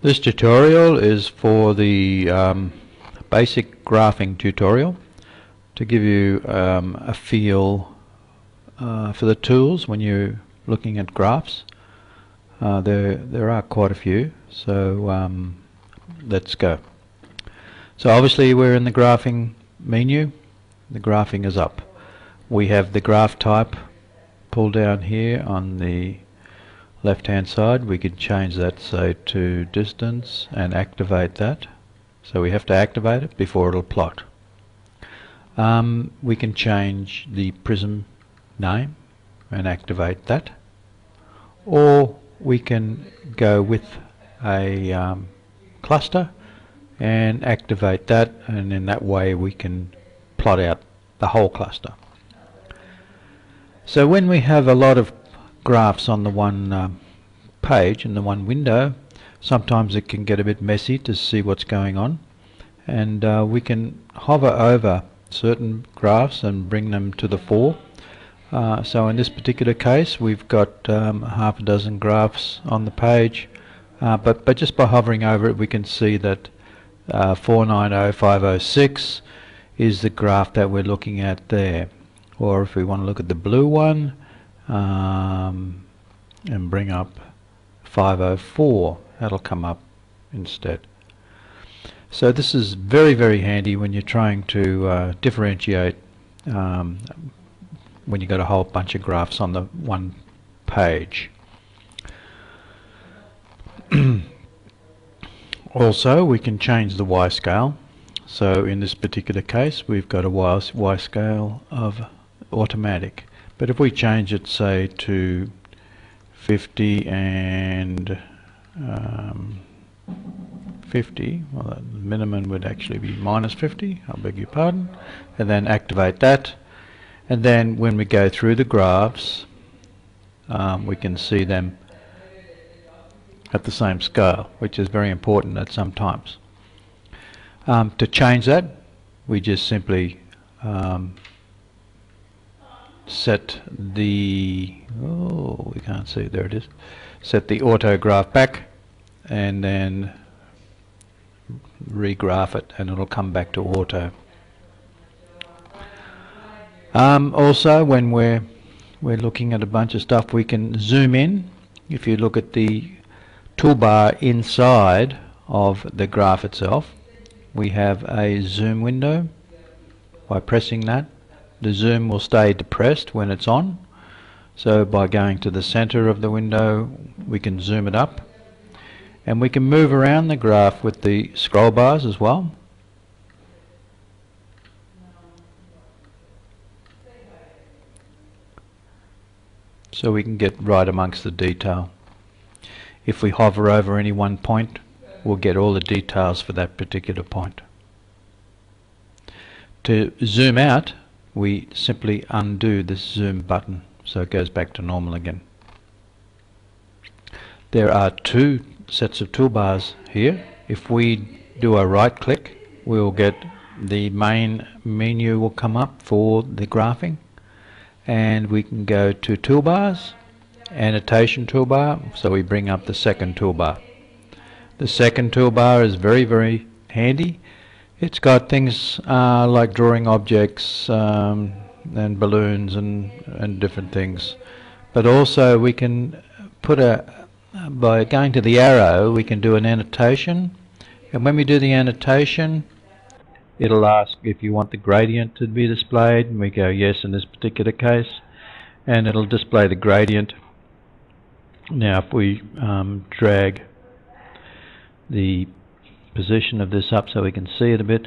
This tutorial is for the basic graphing tutorial to give you a feel for the tools when you're looking at graphs. There are quite a few, so let's go. So obviously we're in the graphing menu. The graphing is up. We have the graph type pull down here on the left hand side. We could change that, say, to distance and activate that. So we have to activate it before it'll plot. We can change the prism name and activate that, or we can go with a cluster and activate that, and in that way we can plot out the whole cluster. So when we have a lot of graphs on the one page in the one window, sometimes it can get a bit messy to see what's going on, and we can hover over certain graphs and bring them to the fore. So in this particular case we've got half a dozen graphs on the page, but just by hovering over it we can see that 490506 is the graph that we're looking at there. Or if we want to look at the blue one and bring up 504, that'll come up instead. So this is very, very handy when you're trying to differentiate when you've got a whole bunch of graphs on the one page. Also, we can change the Y scale. So in this particular case we've got a Y scale of automatic, but if we change it, say, to 50 and 50, well, the minimum would actually be -50, I beg your pardon, and then activate that, and then when we go through the graphs we can see them at the same scale, which is very important at some times. To change that, we just simply set the, we can't see it, there it is, set the auto graph back and then regraph it, and it'll come back to auto. Also, when we're looking at a bunch of stuff, we can zoom in. If you look at the toolbar inside of the graph itself, we have a zoom window. By pressing that, the zoom will stay depressed when it's on. So by going to the center of the window we can zoom it up, and we can move around the graph with the scroll bars as well. So we can get right amongst the detail. If we hover over any one point, we'll get all the details for that particular point. To zoom out, we simply undo this zoom button so it goes back to normal again. There are two sets of toolbars here. If we do a right click, we'll get the main menu will come up for the graphing, and we can go to toolbars, annotation toolbar, so we bring up the second toolbar. The second toolbar is very, very handy. It's got things like drawing objects and balloons and different things, but also we can put by going to the arrow we can do an annotation, and when we do the annotation it'll ask if you want the gradient to be displayed, and we go yes in this particular case, and it'll display the gradient. Now if we drag the position of this up so we can see it a bit,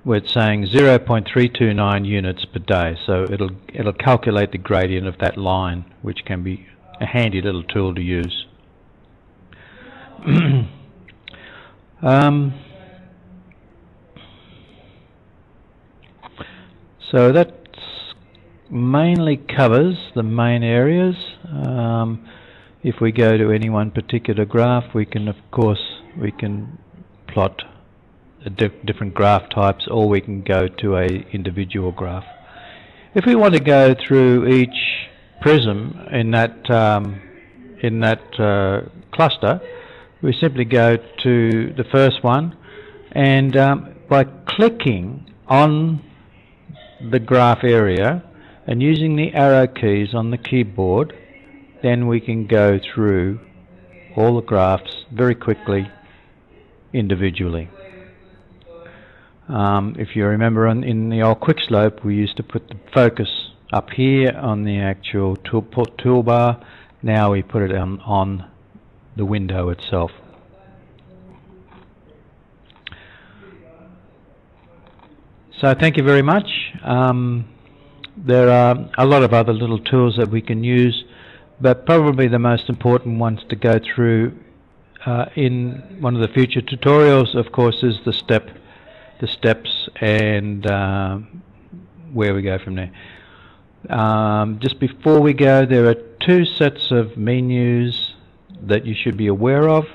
we're saying 0.329 units per day, so it'll calculate the gradient of that line, which can be a handy little tool to use. So that mainly covers the main areas. If we go to any one particular graph, we can, of course, we can plot different graph types, or we can go to a individual graph. If we want to go through each prism in that cluster, we simply go to the first one, and by clicking on the graph area and using the arrow keys on the keyboard, then we can go through all the graphs very quickly individually. If you remember in the old Quickslope, we used to put the focus up here on the actual toolbar. Now we put it on the window itself. So thank you very much. There are a lot of other little tools that we can use, but probably the most important ones to go through in one of the future tutorials, of course, is the steps and where we go from there. Just before we go, there are two sets of menus that you should be aware of.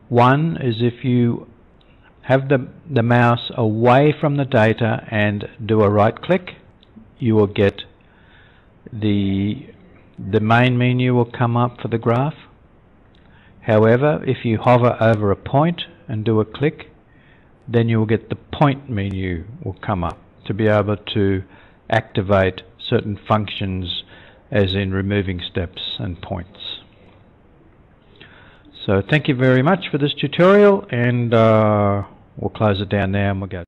One is if you have the mouse away from the data and do a right click, you will get the main menu will come up for the graph. However, if you hover over a point and do a click, then you will get the point menu will come up to be able to activate certain functions, as in removing steps and points. So thank you very much for this tutorial, and we'll close it down now and we'll go.